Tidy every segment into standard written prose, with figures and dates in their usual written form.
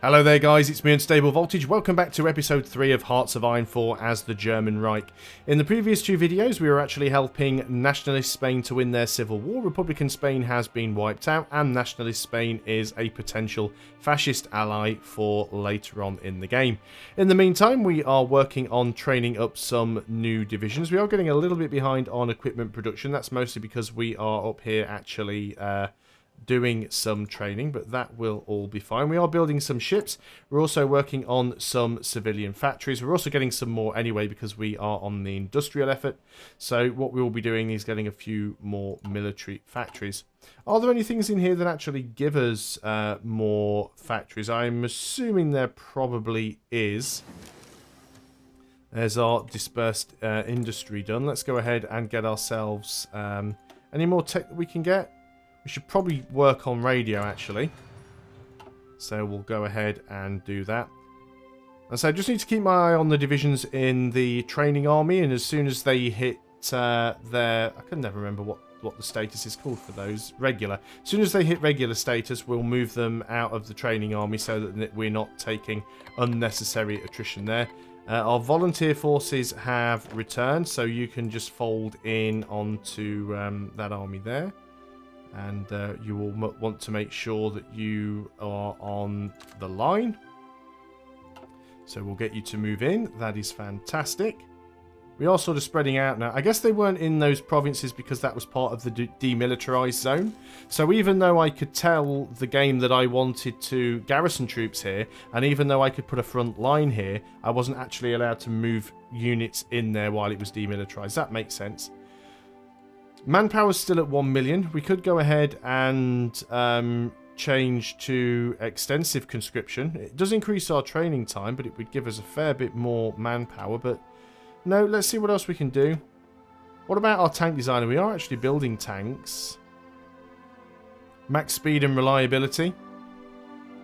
Hello there guys, it's me Unstable Voltage. Welcome back to episode 3 of Hearts of Iron 4 as the German Reich. In the previous two videos we were actually helping nationalist Spain to win their civil war. Republican Spain has been wiped out and nationalist Spain is a potential fascist ally for later on in the game. In the meantime we are working on training up some new divisions. We are getting a little bit behind on equipment production. That's mostly because we are up here actually doing some training, but that will all be fine. We are building some ships. We're also working on some civilian factories. We're also getting some more anyway because we are on the industrial effort. So what we will be doing is getting a few more military factories. Are there any things in here that actually give us more factories? I'm assuming there probably is. There's our dispersed industry done. Let's go ahead and get ourselves any more tech that we can get. We should probably work on radio, actually. So we'll go ahead and do that. And so I just need to keep my eye on the divisions in the training army. And as soon as they hit their... I can never remember what the status is called for those. Regular. As soon as they hit regular status, we'll move them out of the training army so that we're not taking unnecessary attrition there. Our volunteer forces have returned. So you can just fold in onto that army there. And you will want to make sure that you are on the line. So we'll get you to move in. That is fantastic. We are sort of spreading out now. I guess they weren't in those provinces because that was part of the demilitarized zone. So even though I could tell the game that I wanted to garrison troops here, and even though I could put a front line here, I wasn't actually allowed to move units in there while it was demilitarized. That makes sense. Manpower's still at 1 million. We could go ahead and change to extensive conscription. It does increase our training time, but it would give us a fair bit more manpower. But no, let's see what else we can do. What about our tank designer? We are actually building tanks. Max speed and reliability.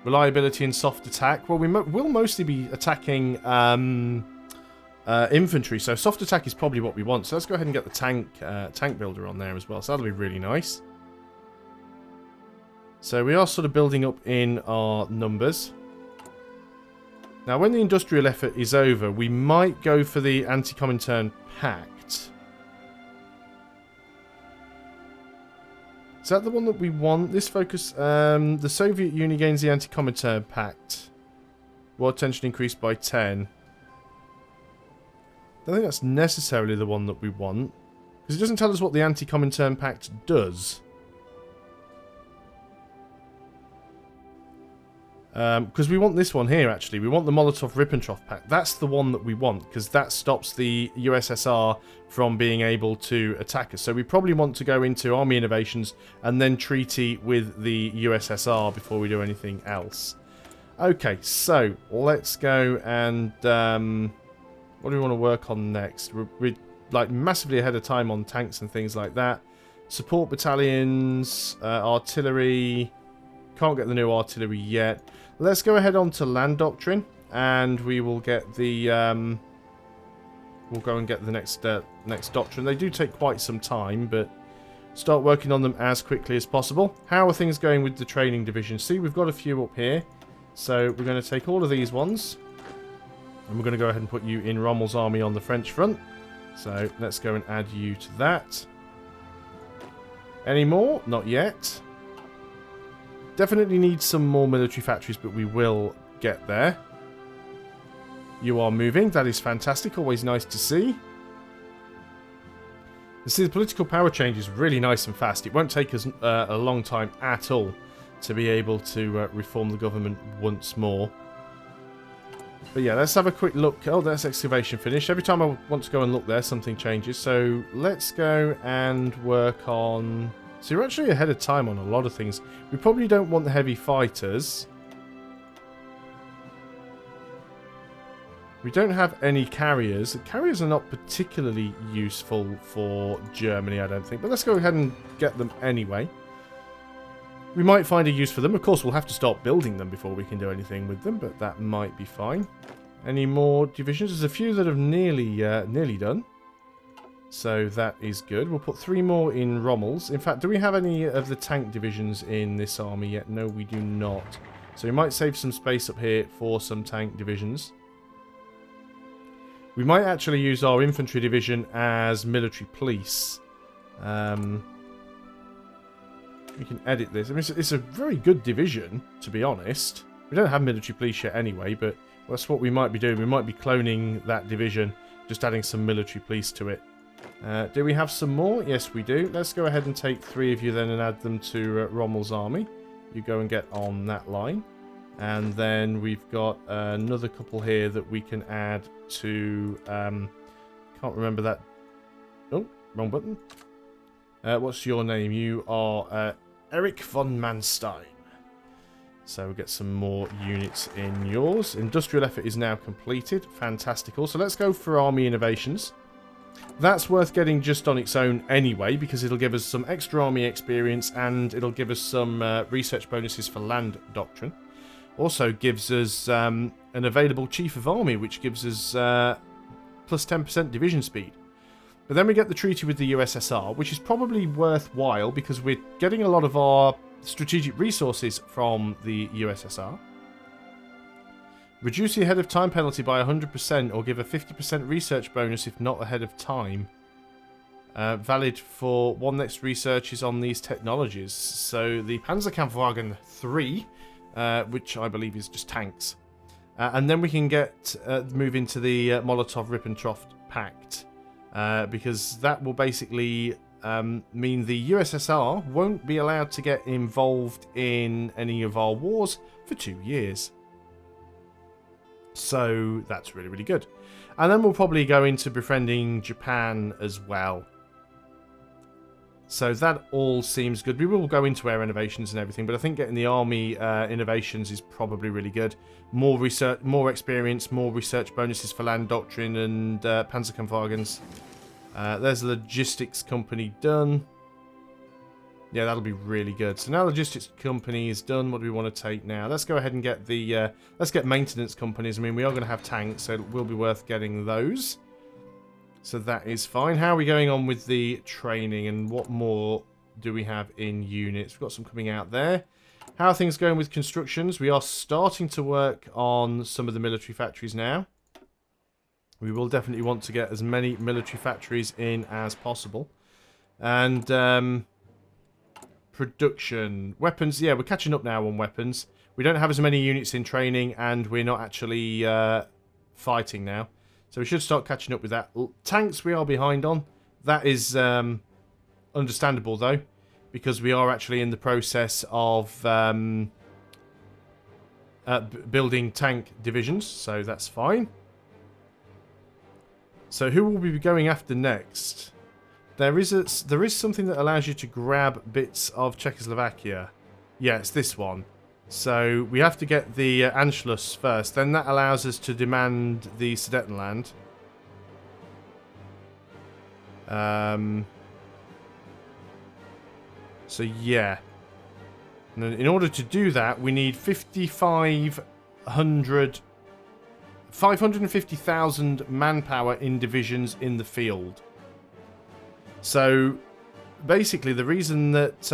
Reliability and soft attack. Well, we'll mostly be attacking... infantry, so soft attack is probably what we want. So let's go ahead and get the tank builder on there as well. So that'll be really nice. So we are sort of building up in our numbers. Now when the industrial effort is over, we might go for the anti-Comintern pact. Is that the one that we want? This focus, the Soviet Union gains the anti-Comintern pact. World tension increased by 10. I don't think that's necessarily the one that we want. Because it doesn't tell us what the Anti-Comintern Pact does. Because we want this one here, actually. We want the Molotov-Ribbentrop Pact. That's the one that we want. Because that stops the USSR from being able to attack us. So we probably want to go into Army Innovations and then treaty with the USSR before we do anything else. Okay, so let's go and... what do we want to work on next? We're like massively ahead of time on tanks and things like that. Support battalions, artillery. Can't get the new artillery yet. Let's go ahead on to land doctrine, and we will get the. We'll go and get the next doctrine. They do take quite some time, but start working on them as quickly as possible. How are things going with the training division? See, we've got a few up here, so we're going to take all of these ones. And we're going to go ahead and put you in Rommel's army on the French front. So let's go and add you to that. Any more? Not yet. Definitely need some more military factories, but we will get there. You are moving. That is fantastic. Always nice to see. You see, the political power change is really nice and fast. It won't take us a long time at all to be able to reform the government once more. But yeah, let's have a quick look. Oh, that's excavation finished. Every time I want to go and look there, something changes. So let's go and work on... So you're actually ahead of time on a lot of things. We probably don't want the heavy fighters. We don't have any carriers. Carriers are not particularly useful for Germany, I don't think. But let's go ahead and get them anyway. We might find a use for them. Of course, we'll have to start building them before we can do anything with them, but that might be fine. Any more divisions? There's a few that have nearly done. So that is good. We'll put 3 more in Rommel's. In fact, do we have any of the tank divisions in this army yet? No, we do not. So we might save some space up here for some tank divisions. We might actually use our infantry division as military police. We can edit this. I mean, it's a very good division, to be honest. We don't have military police yet anyway, but that's what we might be doing. We might be cloning that division, just adding some military police to it. Do we have some more? Yes, we do. Let's go ahead and take 3 of you then and add them to Rommel's army. You go and get on that line. And then we've got another couple here that we can add to... can't remember that... Oh, wrong button. What's your name? You are Eric von Manstein. So we'll get some more units in yours. Industrial effort is now completed. Fantastical. So let's go for army innovations. That's worth getting just on its own anyway, because it'll give us some extra army experience and it'll give us some research bonuses for land doctrine. Also gives us an available chief of army, which gives us plus 10% division speed. But then we get the treaty with the USSR, which is probably worthwhile because we're getting a lot of our strategic resources from the USSR. Reduce the ahead of time penalty by 100% or give a 50% research bonus if not ahead of time. Valid for one next research is on these technologies. So the Panzerkampfwagen 3, which I believe is just tanks. And then we can get move into the Molotov-Ribbentrop Pact. Because that will basically mean the USSR won't be allowed to get involved in any of our wars for 2 years. So that's really, really good. And then we'll probably go into befriending Japan as well. So that all seems good. We will go into air innovations and everything, but I think getting the army innovations is probably really good. More research, more experience, more research bonuses for land doctrine and Panzerkampfwagens. There's a logistics company done. Yeah, that'll be really good. So now logistics company is done. What do we want to take now? Let's go ahead and get the let's get maintenance companies. I mean, we are going to have tanks, so it will be worth getting those. So that is fine. How are we going on with the training and what more do we have in units? We've got some coming out there. How are things going with constructions? We are starting to work on some of the military factories now. We will definitely want to get as many military factories in as possible. And production. Weapons, yeah, we're catching up now on weapons. We don't have as many units in training and we're not actually fighting now. So we should start catching up with that. Tanks we are behind on. That is understandable though, because we are actually in the process of building tank divisions, so that's fine. So who will we be going after next? There is something that allows you to grab bits of Czechoslovakia. Yeah, it's this one. So we have to get the Anschluss first. Then that allows us to demand the Sudetenland. So yeah. And in order to do that, we need 550,000 manpower in divisions in the field. So basically the reason that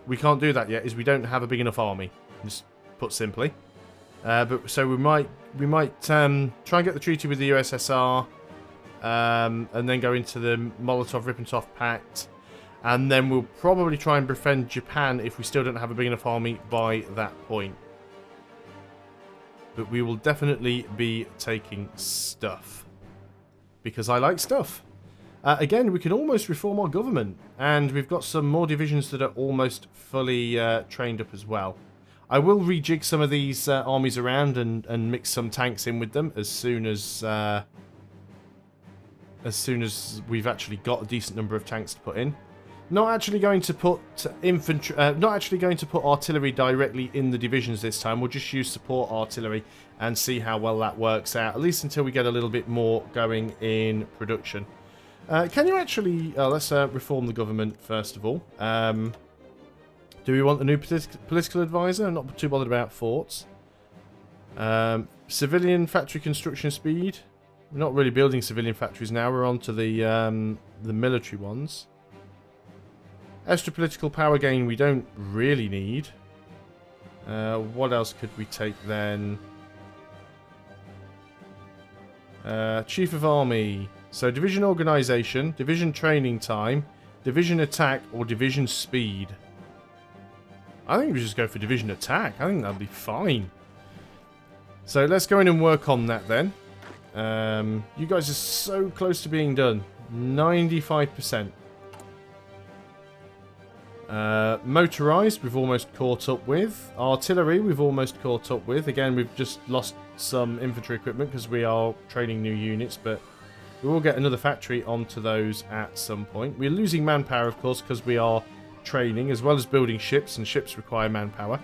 we can't do that yet is we don't have a big enough army, just put simply. But so we might try and get the treaty with the USSR, and then go into the Molotov-Ribbentrop Pact, and then we'll probably try and befriend Japan if we still don't have a big enough army by that point. But we will definitely be taking stuff because I like stuff. Again, we can almost reform our government, and we've got some more divisions that are almost fully trained up as well. I will rejig some of these armies around and mix some tanks in with them as soon as we've actually got a decent number of tanks to put in. Not actually going to put infantry, not actually going to put artillery directly in the divisions this time. We'll just use support artillery and see how well that works out, at least until we get a little bit more going in production. Can you actually... let's reform the government first of all. Do we want a new political advisor? I'm not too bothered about forts. Civilian factory construction speed. We're not really building civilian factories now. We're on to the military ones. Extra political power gain we don't really need. What else could we take then? Chief of Army. So division organization, division training time, division attack, or division speed. I think we just go for division attack. I think that'll be fine. So let's go in and work on that then. You guys are so close to being done. 95%. Motorized, we've almost caught up with. Artillery, we've almost caught up with. Again, we've just lost some infantry equipment because we are training new units, but we will get another factory onto those at some point. We're losing manpower, of course, because we are training, as well as building ships, and ships require manpower.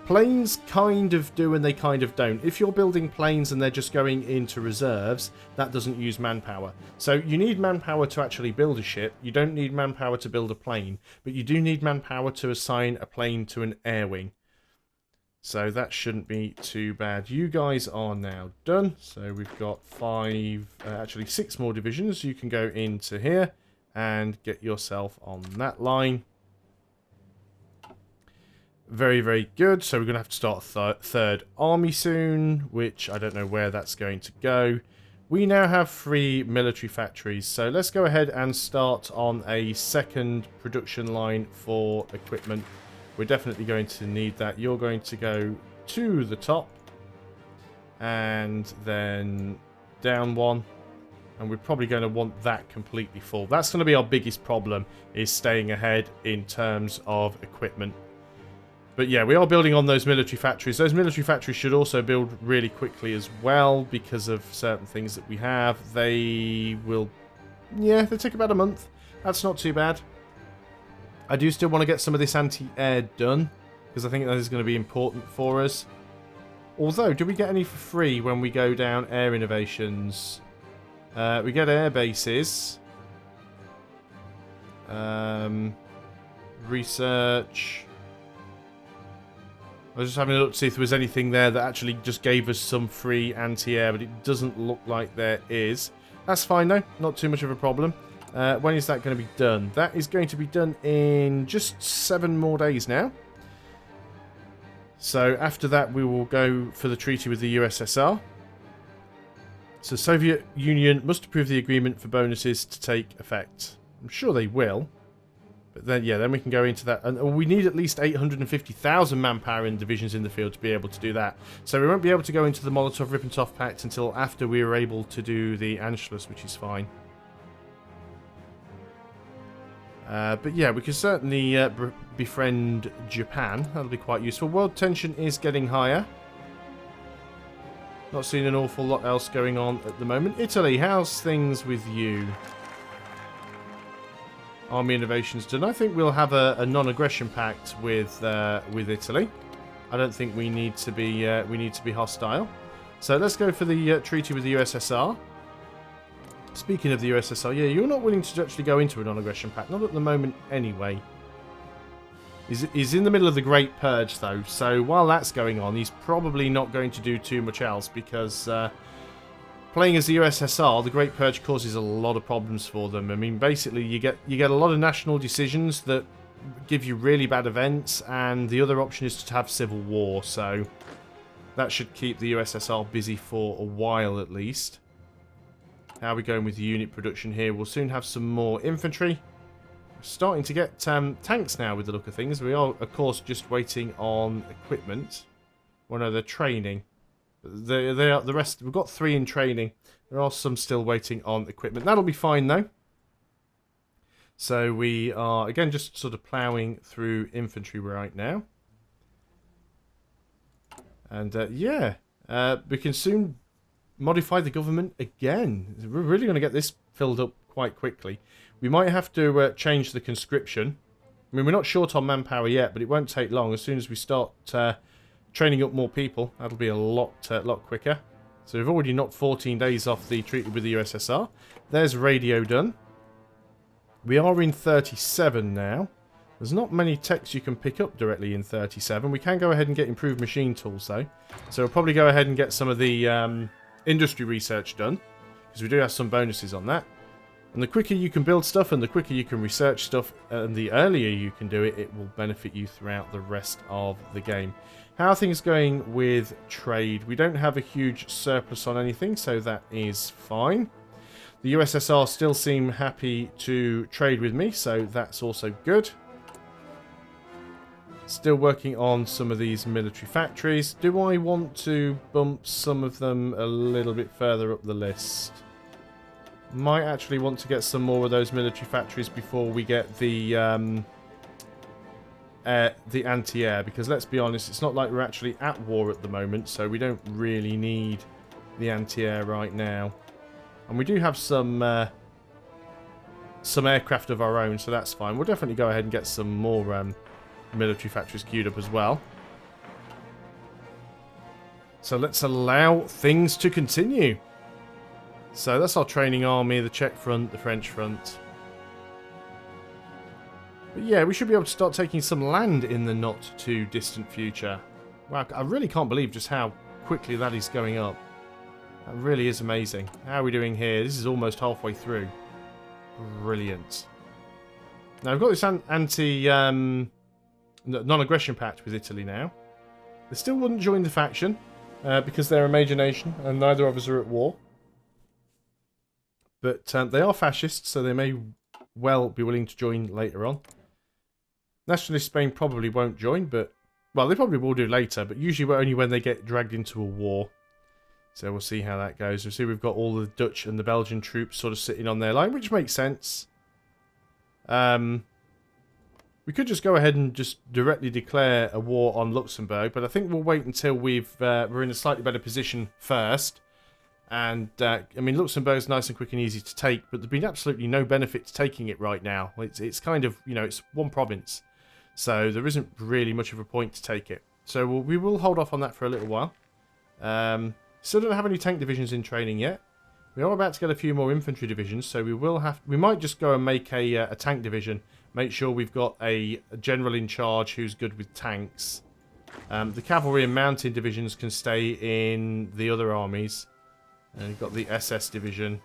Planes kind of do and they kind of don't. If you're building planes and they're just going into reserves, that doesn't use manpower. So you need manpower to actually build a ship. You don't need manpower to build a plane, but you do need manpower to assign a plane to an air wing. So that shouldn't be too bad. You guys are now done. So we've got actually 6 more divisions. You can go into here and get yourself on that line. Very, very good. So we're going to have to start a third army soon, which I don't know where that's going to go. We now have 3 military factories. So let's go ahead and start on a second production line for equipment. We're definitely going to need that. You're going to go to the top and then down one. And we're probably going to want that completely full. That's going to be our biggest problem, is staying ahead in terms of equipment. But yeah, we are building on those military factories. Those military factories should also build really quickly as well because of certain things that we have. They will... yeah, they take about a month. That's not too bad. I do still want to get some of this anti-air done because I think that is going to be important for us. Although, do we get any for free when we go down air innovations? We get air bases. Research... I was just having a look to see if there was anything there that actually just gave us some free anti-air, but it doesn't look like there is. That's fine though, not too much of a problem. When is that going to be done? That is going to be done in just 7 more days now. So after that we will go for the treaty with the USSR. So Soviet Union must approve the agreement for bonuses to take effect. I'm sure they will. But then, yeah, then we can go into that. And we need at least 850,000 manpower in divisions in the field to be able to do that. So we won't be able to go into the Molotov-Ribbentrop Pact until after we are able to do the Anschluss, which is fine. But yeah, we can certainly befriend Japan. That'll be quite useful. World tension is getting higher. Not seeing an awful lot else going on at the moment. Italy, how's things with you? Army innovations done. I think we'll have a non-aggression pact with Italy. I don't think we need to be hostile. So let's go for the treaty with the USSR. Speaking of the USSR, yeah, you're not willing to actually go into a non-aggression pact, not at the moment anyway. He's in the middle of the Great Purge though, so while that's going on, he's probably not going to do too much else because. Playing as the USSR, the Great Purge causes a lot of problems for them. I mean, basically, you get a lot of national decisions that give you really bad events, and the other option is to have civil war. So that should keep the USSR busy for a while at least. How are we going with the unit production here? We'll soon have some more infantry. We're starting to get tanks now with the look of things. We are, of course, just waiting on equipment. Well, no, they're training. The rest, we've got 3 in training. There are some still waiting on equipment. That'll be fine though. So we are again just sort of ploughing through infantry right now. And yeah, we can soon modify the government again. We're really going to get this filled up quite quickly. We might have to change the conscription. I mean, we're not short on manpower yet, but it won't take long. As soon as we start training up more people, that'll be a lot quicker. So we've already knocked 14 days off the treaty with the USSR. There's radio done. We are in 37 now. There's not many techs you can pick up directly in 37. We can go ahead and get improved machine tools though. So we'll probably go ahead and get some of the industry research done, because we do have some bonuses on that. And the quicker you can build stuff and the quicker you can research stuff and the earlier you can do it, it will benefit you throughout the rest of the game. How are things going with trade? We don't have a huge surplus on anything, so that is fine. The USSR still seem happy to trade with me, so that's also good. Still working on some of these military factories. Do I want to bump some of them a little bit further up the list? Might actually want to get some more of those military factories before we get the anti-air, because let's be honest, it's not like we're actually at war at the moment, so we don't really need the anti-air right now. And we do have some aircraft of our own, so that's fine. We'll definitely go ahead and get some more military factories queued up as well. So let's allow things to continue. So that's our training army, the Czech front, the French front. But yeah, we should be able to start taking some land in the not too distant future. Wow, I really can't believe just how quickly that is going up. That really is amazing. How are we doing here? This is almost halfway through. Brilliant. Now, I've got this non-aggression pact with Italy now. They still wouldn't join the faction because they're a major nation and neither of us are at war. But they are fascists, so they may well be willing to join later on. Nationalist Spain probably won't join, but... Well, they probably will do later, but usually only when they get dragged into a war. So we'll see how that goes. We'll see we've got all the Dutch and the Belgian troops sort of sitting on their line, which makes sense. We could just go ahead and just directly declare a war on Luxembourg, but I think we'll wait until we're in a slightly better position first. And, I mean, Luxembourg's nice and quick and easy to take, but there's been absolutely no benefit to taking it right now. It's kind of, you know, it's one province. So there isn't really much of a point to take it. So we will hold off on that for a little while. Still don't have any tank divisions in training yet. We are about to get a few more infantry divisions, so we might just go and make a tank division. Make sure we've got a general in charge who's good with tanks. The cavalry and mountain divisions can stay in the other armies. And you've got the SS division.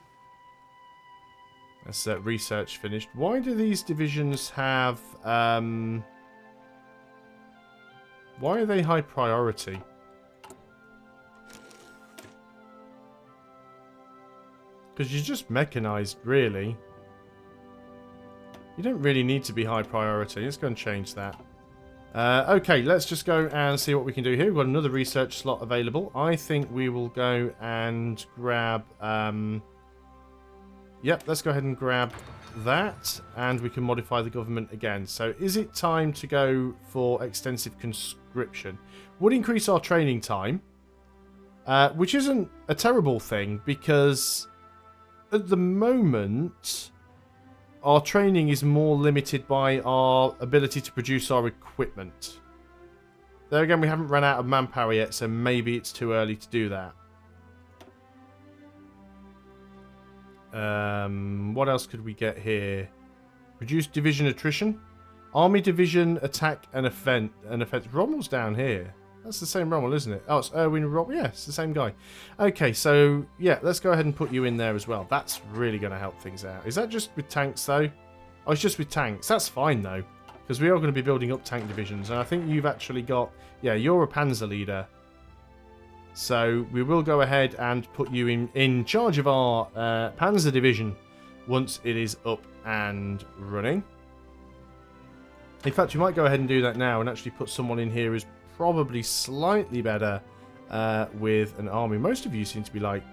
That's research finished. Why do these divisions have... Why are they high priority? Because you're just mechanized, really. You don't really need to be high priority. Let's go and change that. Okay, let's just go and see what we can do here. We've got another research slot available. I think we will go and grab... Yep, let's go ahead and grab that. And we can modify the government again. So is it time to go for extensive conscription? Would increase our training time. Which isn't a terrible thing, because at the moment... our training is more limited by our ability to produce our equipment. There again, we haven't run out of manpower yet, so maybe it's too early to do that. What else could we get here? Reduce division attrition. Army division attack and offense. Rommel's down here. That's the same Rommel, isn't it? Oh, it's Erwin Rommel. Yeah, it's the same guy. Okay, so, yeah, let's go ahead and put you in there as well. That's really going to help things out. Is that just with tanks, though? Oh, it's just with tanks. That's fine, though, because we are going to be building up tank divisions, and I think you've actually got... Yeah, you're a panzer leader. So we will go ahead and put you in charge of our panzer division once it is up and running. In fact, you might go ahead and do that now and actually put someone in here who's probably slightly better with an army. Most of you seem to be like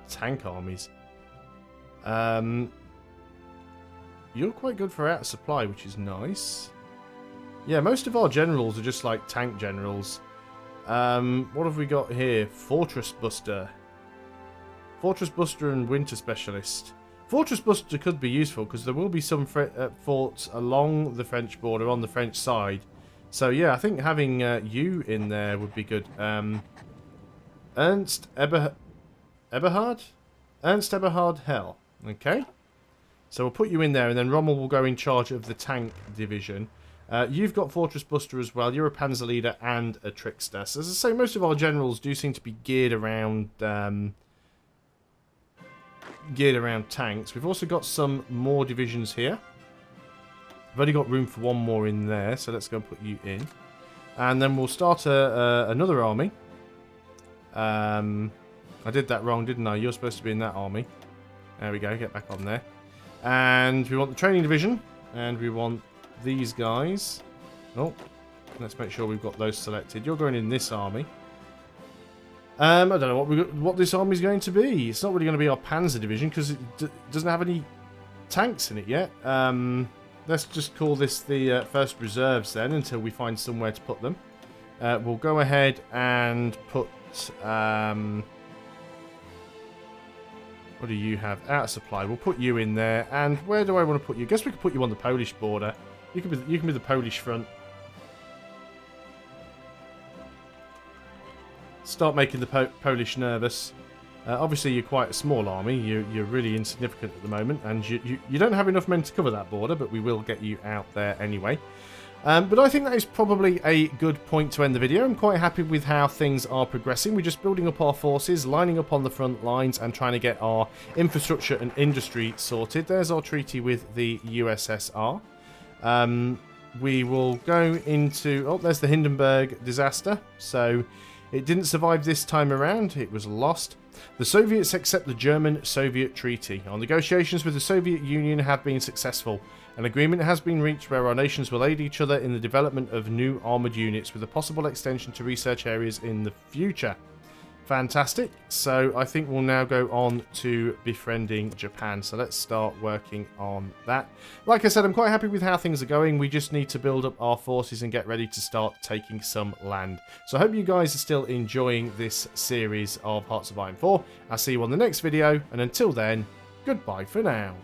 tank armies. You're quite good for out of supply, which is nice. Yeah, most of our generals are just like tank generals. What have we got here? Fortress Buster. Fortress Buster and Winter Specialist. Fortress Buster could be useful because there will be some forts along the French border on the French side. So yeah, I think having you in there would be good. Ernst Eberhard? Ernst Eberhard Hell. Okay. So we'll put you in there, and then Rommel will go in charge of the tank division. You've got Fortress Buster as well. You're a panzer leader and a trickster. So as I say, most of our generals do seem to be geared around tanks. We've also got some more divisions here. I've only got room for one more in there, so let's go and put you in. And then we'll start another army. I did that wrong, didn't I? You're supposed to be in that army. There we go, get back on there. And we want the training division. And we want these guys. Oh, let's make sure we've got those selected. You're going in this army. I don't know what this army is going to be. It's not really going to be our Panzer division because it doesn't have any tanks in it yet. Let's just call this the first reserves then until we find somewhere to put them. We'll go ahead and put... what do you have? Out of supply. We'll put you in there. And where do I want to put you? I guess we could put you on the Polish border. You can be the Polish front. Start making the Polish nervous. Obviously, you're quite a small army. You're really insignificant at the moment, and you don't have enough men to cover that border, but we will get you out there anyway. But I think that is probably a good point to end the video. I'm quite happy with how things are progressing. We're just building up our forces, lining up on the front lines, and trying to get our infrastructure and industry sorted. There's our treaty with the USSR. We will go into... Oh, there's the Hindenburg disaster. So... it didn't survive this time around, it was lost. The Soviets accept the German-Soviet Treaty. Our negotiations with the Soviet Union have been successful. An agreement has been reached where our nations will aid each other in the development of new armoured units with a possible extension to research areas in the future. Fantastic. So I think we'll now go on to befriending Japan. So let's start working on that. Like I said, I'm quite happy with how things are going. We just need to build up our forces and get ready to start taking some land. So I hope you guys are still enjoying this series of Hearts of Iron 4. I'll see you on the next video. And until then, goodbye for now.